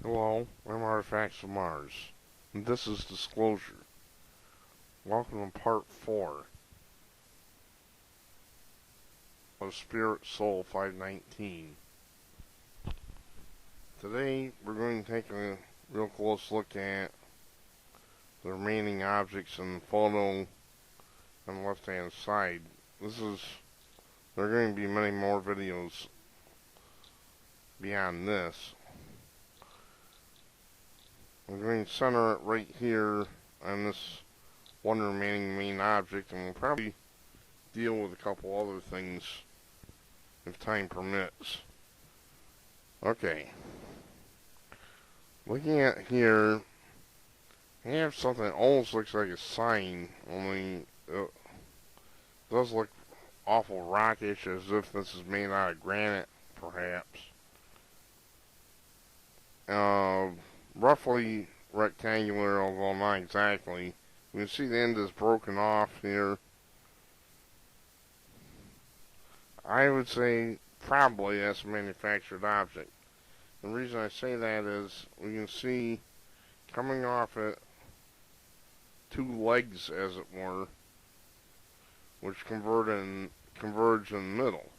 Hello, I'm Artifacts of Mars, and this is Disclosure. Welcome to Part 4 of Spirit Soul 519. Today, we're going to take a real close look at the remaining objects in the photo on the left-hand side. There are going to be many more videos beyond this. I'm going to center it right here on this one remaining main object, and we'll probably deal with a couple other things if time permits. Okay. Looking at here, I have something that almost looks like a sign, only it does look awful rockish, as if this is made out of granite, perhaps. Roughly rectangular, although not exactly. You can see the end is broken off here. I would say probably that's a manufactured object. The reason I say that is we can see coming off it two legs, as it were, which converge in the middle.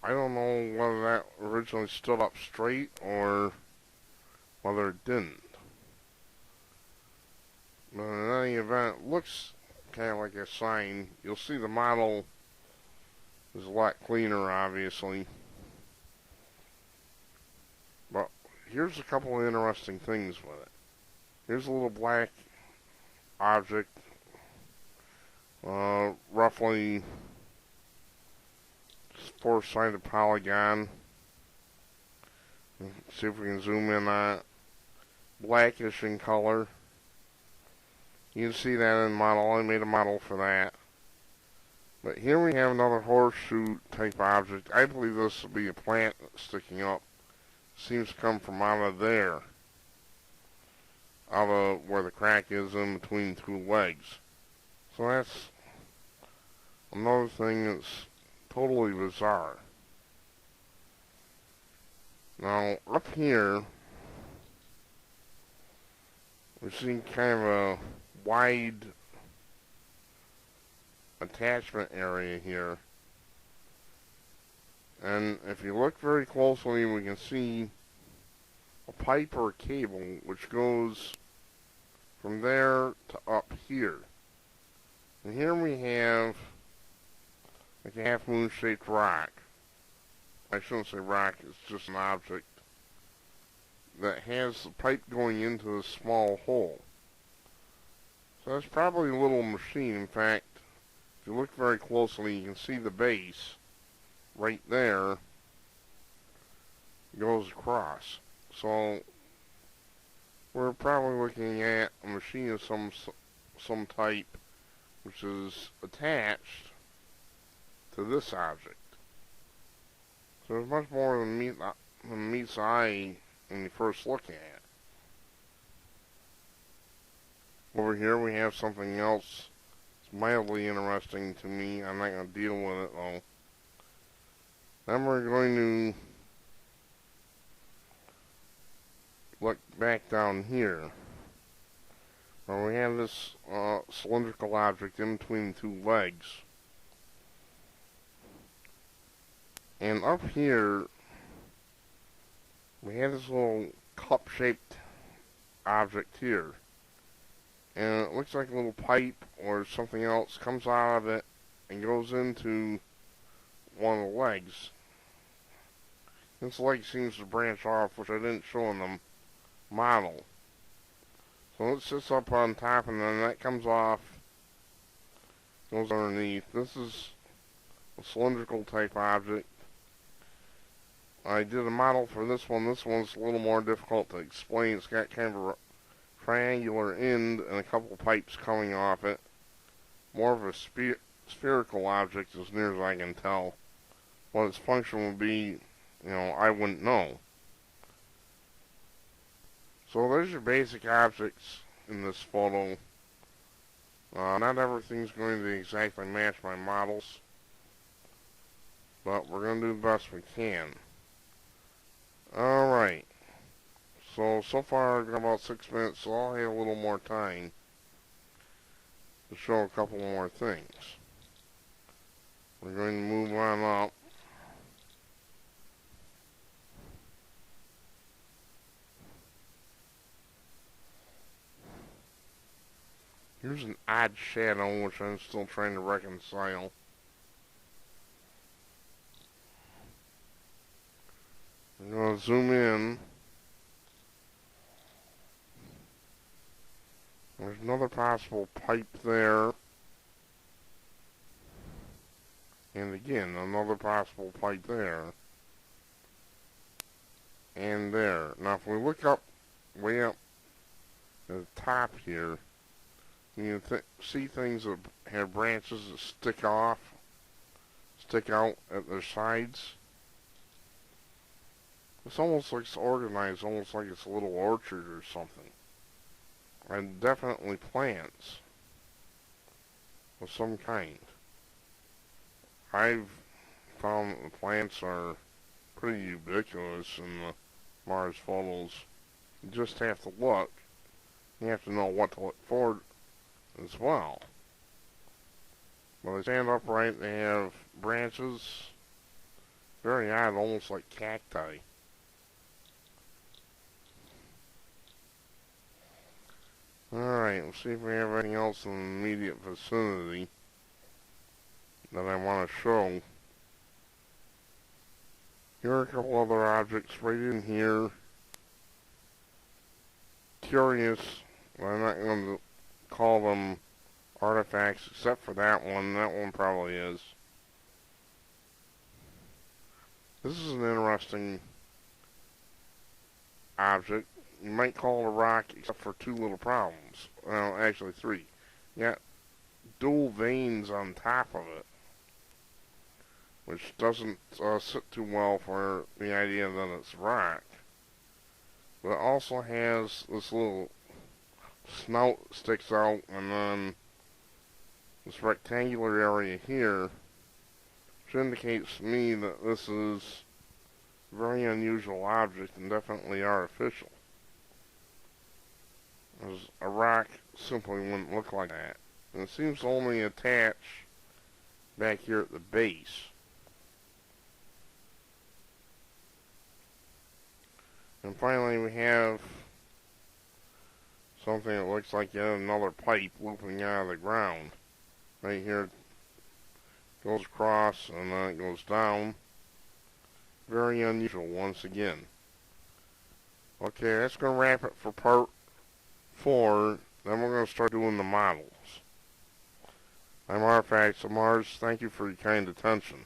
I don't know whether that originally stood up straight or whether it didn't. But in any event, it looks kind of like a sign. You'll see the model is a lot cleaner, obviously. But here's a couple of interesting things with it. Here's a little black object, roughly four-sided polygon. See if we can zoom in on it. Blackish in color. You can see that in the model. I made a model for that. But here we have another horseshoe type object. I believe this will be a plant sticking up. Seems to come from out of there. Out of where the crack is in between two legs. So that's another thing that's totally bizarre. Now, up here, we're seeing kind of a wide attachment area here. And if you look very closely, we can see a pipe or a cable which goes from there to up here. And here we have like a half moon shaped rock. I shouldn't say rock, it's just an object that has the pipe going into a small hole. So that's probably a little machine. In fact, if you look very closely, you can see the base right there goes across. So we're probably looking at a machine of some type which is attached to this object. So there's much more than meets the eye when you first look at it. Over here we have something else that's mildly interesting to me. I'm not going to deal with it though. Then we're going to look back down here, where we have this cylindrical object in between two legs. And up here, we have this little cup-shaped object here. And it looks like a little pipe or something else comes out of it and goes into one of the legs. This leg seems to branch off, which I didn't show in the model. So it sits up on top, and then that comes off, goes underneath. This is a cylindrical type object. I did a model for this one. This one's a little more difficult to explain. It's got kind of a triangular end and a couple pipes coming off it. More of a spherical object, as near as I can tell. What its function would be, I wouldn't know. So there's your basic objects in this photo. Not everything's going to exactly match my models, but we're going to do the best we can. Alright, So far I've got about 6 minutes, so I'll have a little more time to show a couple more things. We're going to move on up. Here's an odd shadow, which I'm still trying to reconcile. I'm going to zoom in. There's another possible pipe there. And again, another possible pipe there. And there. Now if we look up, way up at the top here, you can see things that have branches that stick out at their sides. This almost looks organized, almost like it's a little orchard or something. And definitely plants of some kind. I've found that the plants are pretty ubiquitous in the Mars photos. You just have to look. You have to know what to look for as well. When they stand upright, they have branches. Very odd, almost like cacti. Alright, let's see if we have anything else in the immediate vicinity that I want to show. Here are a couple other objects right in here. Curious, but I'm not going to call them artifacts except for that one. That one probably is. This is an interesting object. You might call it a rock except for two little problems. Well, actually three. You got dual veins on top of it, which doesn't sit too well for the idea that it's rock. But it also has this little snout that sticks out, and then this rectangular area here, which indicates to me that this is a very unusual object and definitely artificial. As a rock simply wouldn't look like that. And it seems to only attach back here at the base. And finally we have something that looks like yet another pipe looping out of the ground. Right here it goes across and then it goes down. Very unusual once again. Okay, that's going to wrap it for part 4. Then we're going to start doing the models. I'm Artifacts of Mars. Thank you for your kind attention.